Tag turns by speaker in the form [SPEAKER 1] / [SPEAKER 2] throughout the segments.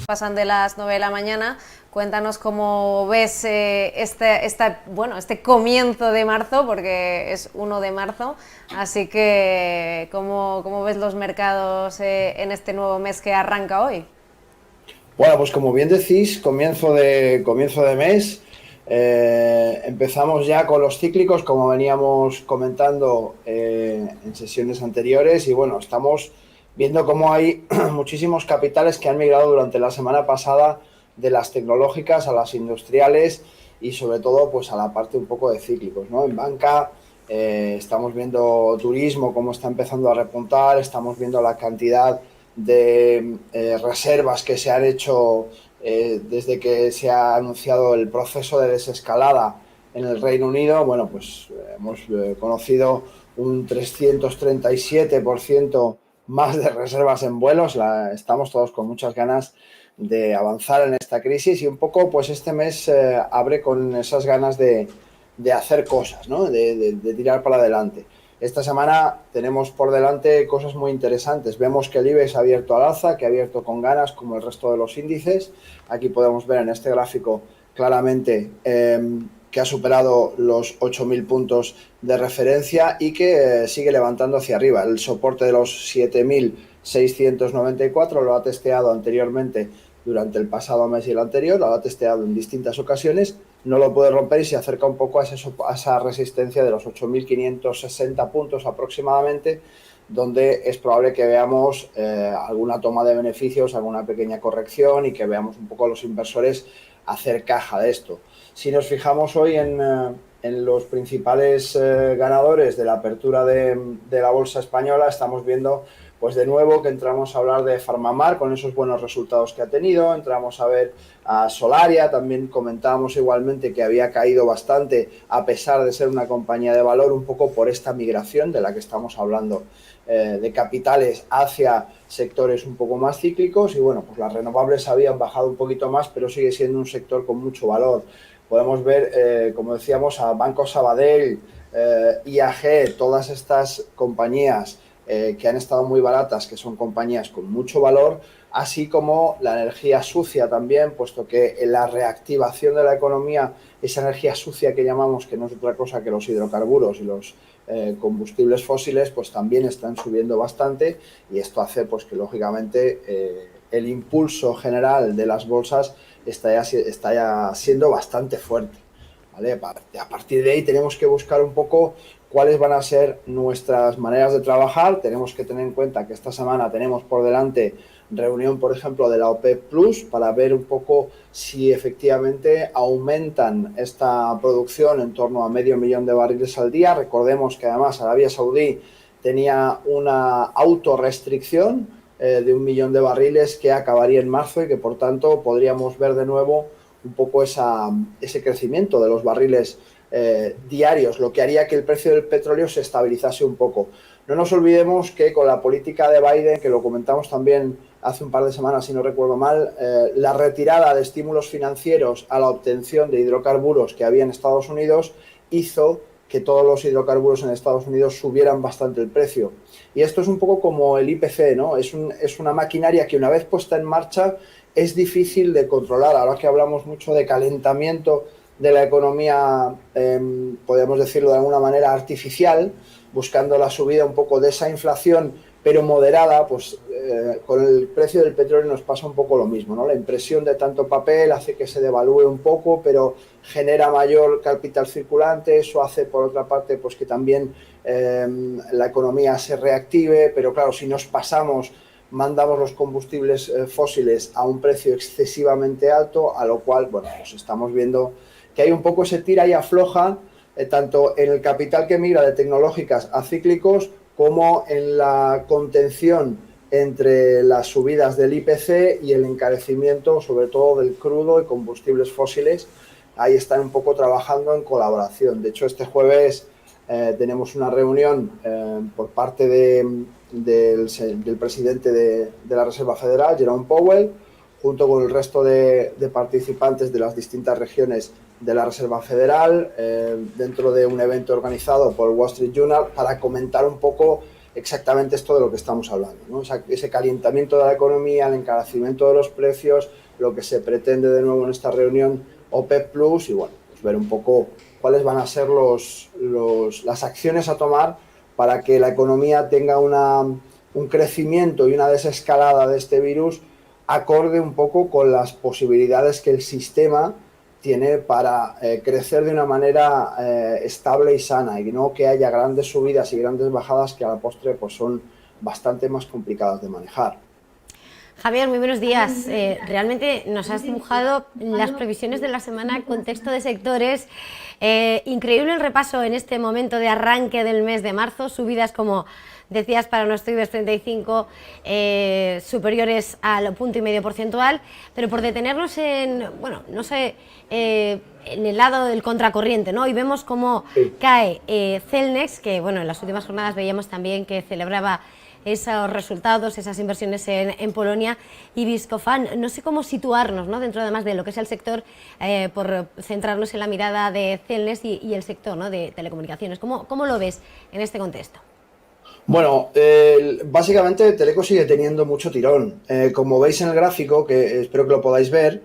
[SPEAKER 1] pasan de las 9 de la mañana. Cuéntanos cómo ves este comienzo de marzo, porque es 1 de marzo, así que cómo ves los mercados en este nuevo mes que arranca hoy.
[SPEAKER 2] Bueno, pues como bien decís, comienzo de mes, empezamos ya con los cíclicos, como veníamos comentando en sesiones anteriores, y bueno, estamos viendo cómo hay muchísimos capitales que han migrado durante la semana pasada de las tecnológicas a las industriales y sobre todo pues a la parte un poco de cíclicos, ¿no? En banca estamos viendo turismo, cómo está empezando a repuntar, estamos viendo la cantidad de reservas que se han hecho desde que se ha anunciado el proceso de desescalada en el Reino Unido. Bueno, pues hemos conocido un 337% más de reservas en vuelos. Estamos todos con muchas ganas de avanzar en esta crisis y un poco pues este mes abre con esas ganas de hacer cosas, ¿no? De tirar para adelante. Esta semana tenemos por delante cosas muy interesantes. Vemos que el IBEX ha abierto al alza, que ha abierto con ganas como el resto de los índices. Aquí podemos ver en este gráfico claramente que ha superado los 8.000 puntos de referencia y que sigue levantando hacia arriba. El soporte de los 7.694 lo ha testeado anteriormente durante el pasado mes y el anterior, lo ha testeado en distintas ocasiones, no lo puede romper y se acerca un poco a esa resistencia de los 8.560 puntos aproximadamente, donde es probable que veamos alguna toma de beneficios, alguna pequeña corrección y que veamos un poco a los inversores hacer caja de esto. Si nos fijamos hoy en los principales ganadores de la apertura de la bolsa española, estamos viendo pues de nuevo que entramos a hablar de Farmamar con esos buenos resultados que ha tenido, entramos a ver a Solaria, también comentábamos igualmente que había caído bastante a pesar de ser una compañía de valor, un poco por esta migración de la que estamos hablando de capitales hacia sectores un poco más cíclicos y bueno, pues las renovables habían bajado un poquito más, pero sigue siendo un sector con mucho valor. Podemos ver, como decíamos, a Banco Sabadell, IAG, todas estas compañías que han estado muy baratas, que son compañías con mucho valor, así como la energía sucia también, puesto que en la reactivación de la economía, esa energía sucia que llamamos, que no es otra cosa que los hidrocarburos y los combustibles fósiles, pues también están subiendo bastante y esto hace pues que lógicamente el impulso general de las bolsas está ya siendo bastante fuerte, ¿vale? A partir de ahí tenemos que buscar un poco cuáles van a ser nuestras maneras de trabajar. Tenemos que tener en cuenta que esta semana tenemos por delante reunión, por ejemplo, de la OPEP Plus para ver un poco si efectivamente aumentan esta producción en torno a 500.000 de barriles al día. Recordemos que además Arabia Saudí tenía una autorrestricción de 1.000.000 de barriles que acabaría en marzo y que por tanto podríamos ver de nuevo un poco ese crecimiento de los barriles diarios, lo que haría que el precio del petróleo se estabilizase un poco. No nos olvidemos que con la política de Biden, que lo comentamos también hace un par de semanas, si no recuerdo mal, la retirada de estímulos financieros a la obtención de hidrocarburos que había en Estados Unidos hizo que todos los hidrocarburos en Estados Unidos subieran bastante el precio. Y esto es un poco como el IPC, ¿no? Es una maquinaria que una vez puesta en marcha es difícil de controlar. Ahora que hablamos mucho de calentamiento de la economía, podemos decirlo de alguna manera artificial, buscando la subida un poco de esa inflación, pero moderada, pues con el precio del petróleo nos pasa un poco lo mismo, ¿no? La impresión de tanto papel hace que se devalúe un poco, pero genera mayor capital circulante, eso hace por otra parte pues que también la economía se reactive, pero claro, si nos pasamos mandamos los combustibles fósiles a un precio excesivamente alto, a lo cual, bueno, pues estamos viendo que hay un poco ese tira y afloja, tanto en el capital que migra de tecnológicas a cíclicos, como en la contención entre las subidas del IPC y el encarecimiento, sobre todo del crudo y combustibles fósiles. Ahí están un poco trabajando en colaboración. De hecho, este jueves tenemos una reunión por parte del presidente de la Reserva Federal, Jerome Powell, junto con el resto de participantes de las distintas regiones de la Reserva Federal, dentro de un evento organizado por el Wall Street Journal, para comentar un poco exactamente esto de lo que estamos hablando, ¿no? Ese calentamiento de la economía, el encarecimiento de los precios, lo que se pretende de nuevo en esta reunión OPEP Plus y bueno, pues ver un poco cuáles van a ser las acciones a tomar para que la economía tenga un crecimiento y una desescalada de este virus acorde un poco con las posibilidades que el sistema tiene para crecer de una manera estable y sana, y no que haya grandes subidas y grandes bajadas que a la postre pues son bastante más complicadas de manejar.
[SPEAKER 3] Javier, muy buenos días. Realmente nos has dibujado las previsiones de la semana, contexto de sectores. Increíble el repaso en este momento de arranque del mes de marzo, subidas como decías para nuestro IBEX 35 superiores al 1,5 porcentual, pero por detenernos en, bueno, no sé, en el lado del contracorriente, ¿no? Y vemos cómo cae Celnex, que bueno, en las últimas jornadas veíamos también que celebraba esos resultados, esas inversiones en Polonia, y Viscofan. No sé cómo situarnos, ¿no?, dentro además de lo que es el sector, por centrarnos en la mirada de Celnex y el sector, ¿no?, de telecomunicaciones. ¿Cómo lo ves en este contexto?
[SPEAKER 2] Bueno, básicamente Teleco sigue teniendo mucho tirón. Como veis en el gráfico, que espero que lo podáis ver,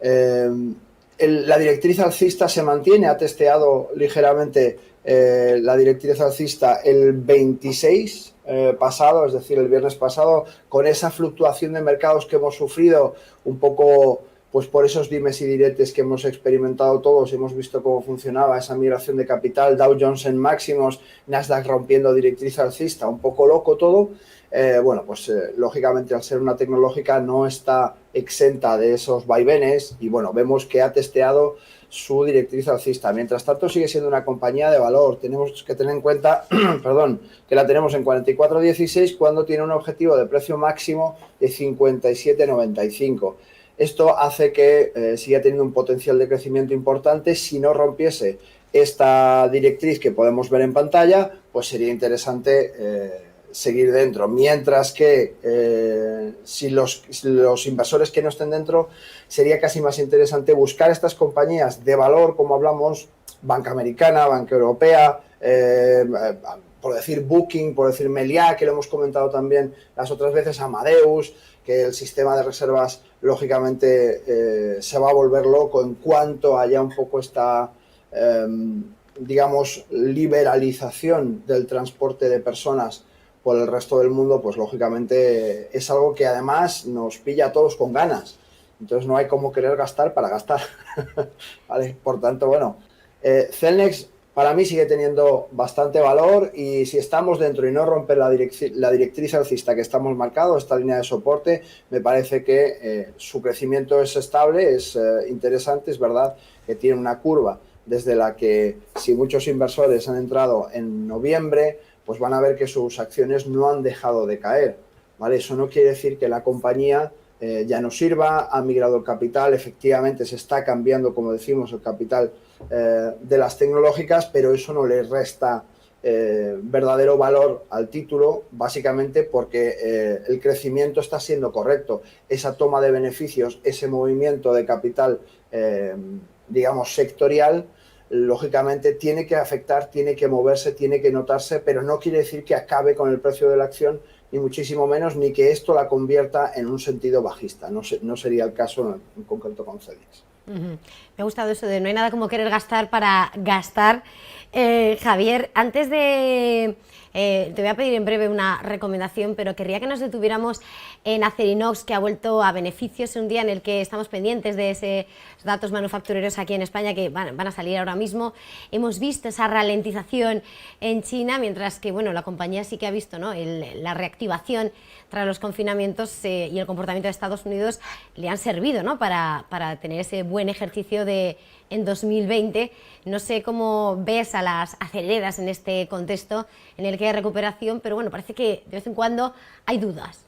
[SPEAKER 2] la directriz alcista se mantiene, ha testeado ligeramente la directriz alcista el 26 pasado, es decir, el viernes pasado, con esa fluctuación de mercados que hemos sufrido un poco pues por esos dimes y diretes que hemos experimentado todos. Hemos visto cómo funcionaba esa migración de capital, Dow Jones en máximos, Nasdaq rompiendo directriz alcista, un poco loco todo. Bueno, pues lógicamente al ser una tecnológica no está exenta de esos vaivenes y bueno, vemos que ha testeado su directriz alcista. Mientras tanto sigue siendo una compañía de valor. Tenemos que tener en cuenta, perdón, que la tenemos en 44,16 cuando tiene un objetivo de precio máximo de 57,95. Esto hace que siga teniendo un potencial de crecimiento importante. Si no rompiese esta directriz que podemos ver en pantalla, pues sería interesante seguir dentro. Mientras que si los inversores que no estén dentro, sería casi más interesante buscar estas compañías de valor, como hablamos, Banca Americana, Banca Europea, por decir Booking, por decir Meliá, que lo hemos comentado también las otras veces, Amadeus, que el sistema de reservas lógicamente se va a volver loco en cuanto haya un poco esta, digamos, liberalización del transporte de personas por el resto del mundo. Pues lógicamente es algo que además nos pilla a todos con ganas. Entonces no hay como querer gastar para gastar. ¿Vale? Por tanto, bueno, Celnex para mí sigue teniendo bastante valor y si estamos dentro y no romper la directriz alcista que estamos marcando, esta línea de soporte, me parece que su crecimiento es estable, es interesante. Es verdad que tiene una curva desde la que si muchos inversores han entrado en noviembre, pues van a ver que sus acciones no han dejado de caer, ¿vale? Eso no quiere decir que la compañía ya no sirva, ha migrado el capital, efectivamente se está cambiando, como decimos, el capital de las tecnológicas, pero eso no le resta verdadero valor al título, básicamente porque el crecimiento está siendo correcto. Esa toma de beneficios, ese movimiento de capital, digamos, sectorial, lógicamente tiene que afectar, tiene que moverse, tiene que notarse, pero no quiere decir que acabe con el precio de la acción, ni muchísimo menos, ni que esto la convierta en un sentido bajista. No sería el caso en concreto con Celnex.
[SPEAKER 3] Me ha gustado eso de no hay nada como querer gastar para gastar. Javier, antes de... te voy a pedir en breve una recomendación, pero querría que nos detuviéramos en Acerinox, que ha vuelto a beneficios en un día en el que estamos pendientes de esos datos manufactureros aquí en España que van a salir ahora mismo. Hemos visto esa ralentización en China, mientras que bueno, la compañía sí que ha visto, ¿no?, la reactivación tras los confinamientos y el comportamiento de Estados Unidos le han servido, ¿no?, para tener ese buen ejercicio en 2020. No sé cómo ves a las aceleras en este contexto en el que hay recuperación, pero bueno, parece que de vez en cuando hay dudas.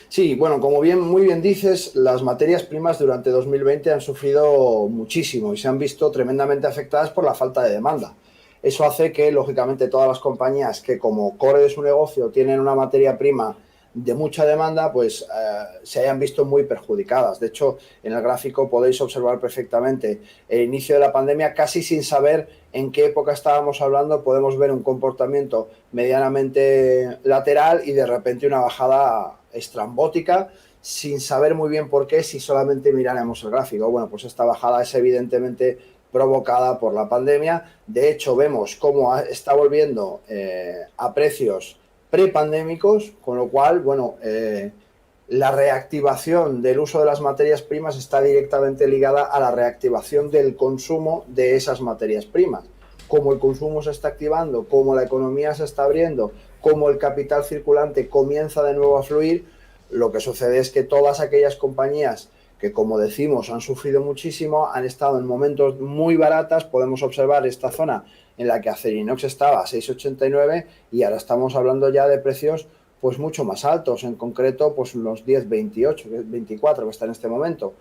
[SPEAKER 2] Sí, bueno, como muy bien dices, las materias primas durante 2020 han sufrido muchísimo y se han visto tremendamente afectadas por la falta de demanda. Eso hace que, lógicamente, todas las compañías que como core de su negocio tienen una materia prima de mucha demanda, pues se hayan visto muy perjudicadas. De hecho, en el gráfico podéis observar perfectamente el inicio de la pandemia, casi sin saber en qué época estábamos hablando, podemos ver un comportamiento medianamente lateral y de repente una bajada estrambótica, sin saber muy bien por qué, si solamente miráramos el gráfico. Bueno, pues esta bajada es evidentemente provocada por la pandemia. De hecho, vemos cómo está volviendo a precios prepandémicos, con lo cual, bueno, la reactivación del uso de las materias primas está directamente ligada a la reactivación del consumo de esas materias primas. Como el consumo se está activando, como la economía se está abriendo, como el capital circulante comienza de nuevo a fluir, lo que sucede es que todas aquellas compañías que, como decimos, han sufrido muchísimo, han estado en momentos muy baratas. Podemos observar esta zona en la que Acerinox estaba a 6,89 y ahora estamos hablando ya de precios pues mucho más altos, en concreto pues los 10,28, 24 que está en este momento.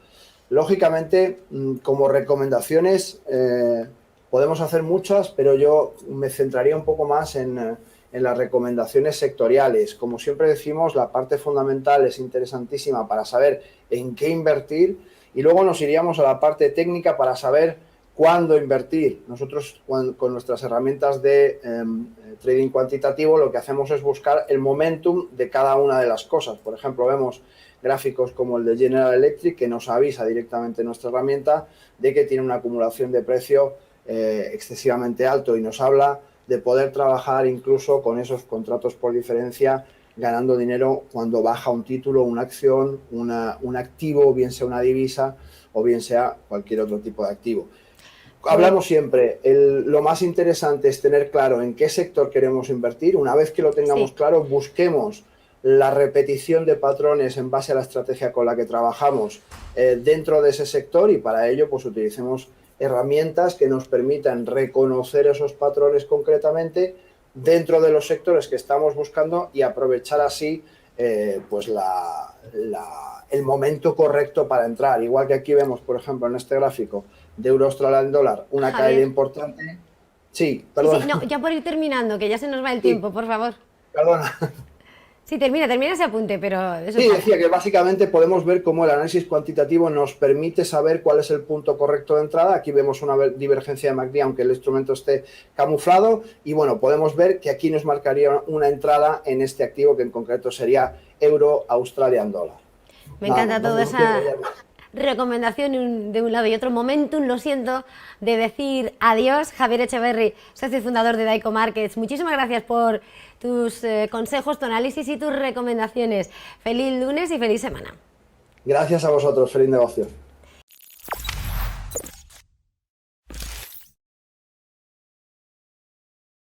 [SPEAKER 2] Lógicamente, como recomendaciones podemos hacer muchas, pero yo me centraría un poco más en las recomendaciones sectoriales. Como siempre decimos, la parte fundamental es interesantísima para saber en qué invertir y luego nos iríamos a la parte técnica para saber cuándo invertir. Nosotros con nuestras herramientas de trading cuantitativo lo que hacemos es buscar el momentum de cada una de las cosas. Por ejemplo, vemos gráficos como el de General Electric que nos avisa directamente nuestra herramienta de que tiene una acumulación de precio excesivamente alto y nos habla de poder trabajar incluso con esos contratos por diferencia, ganando dinero cuando baja un título, una acción, un activo, bien sea una divisa o bien sea cualquier otro tipo de activo. Hablamos siempre, lo más interesante es tener claro en qué sector queremos invertir. Una vez que lo tengamos claro, busquemos la repetición de patrones en base a la estrategia con la que trabajamos dentro de ese sector y para ello pues utilicemos herramientas que nos permitan reconocer esos patrones concretamente dentro de los sectores que estamos buscando y aprovechar así pues el momento correcto para entrar. Igual que aquí vemos, por ejemplo, en este gráfico de euro australiano dólar, una caída importante. Sí, perdón.
[SPEAKER 3] Sí, no, ya por ir terminando, que ya se nos va el tiempo, por favor.
[SPEAKER 2] Perdona.
[SPEAKER 3] Sí, termina ese apunte, pero... Eso
[SPEAKER 2] sí, decía que básicamente podemos ver cómo el análisis cuantitativo nos permite saber cuál es el punto correcto de entrada. Aquí vemos una divergencia de MACD, aunque el instrumento esté camuflado. Y bueno, podemos ver que aquí nos marcaría una entrada en este activo, que en concreto sería euro australian dólar.
[SPEAKER 3] Me encanta toda esa recomendación de un lado y otro. Momentum, lo siento, de decir adiós. Javier Echeverri, socio fundador de Daico Markets. Muchísimas gracias por tus consejos, tu análisis y tus recomendaciones. Feliz lunes y feliz semana.
[SPEAKER 2] Gracias a vosotros, feliz negocio.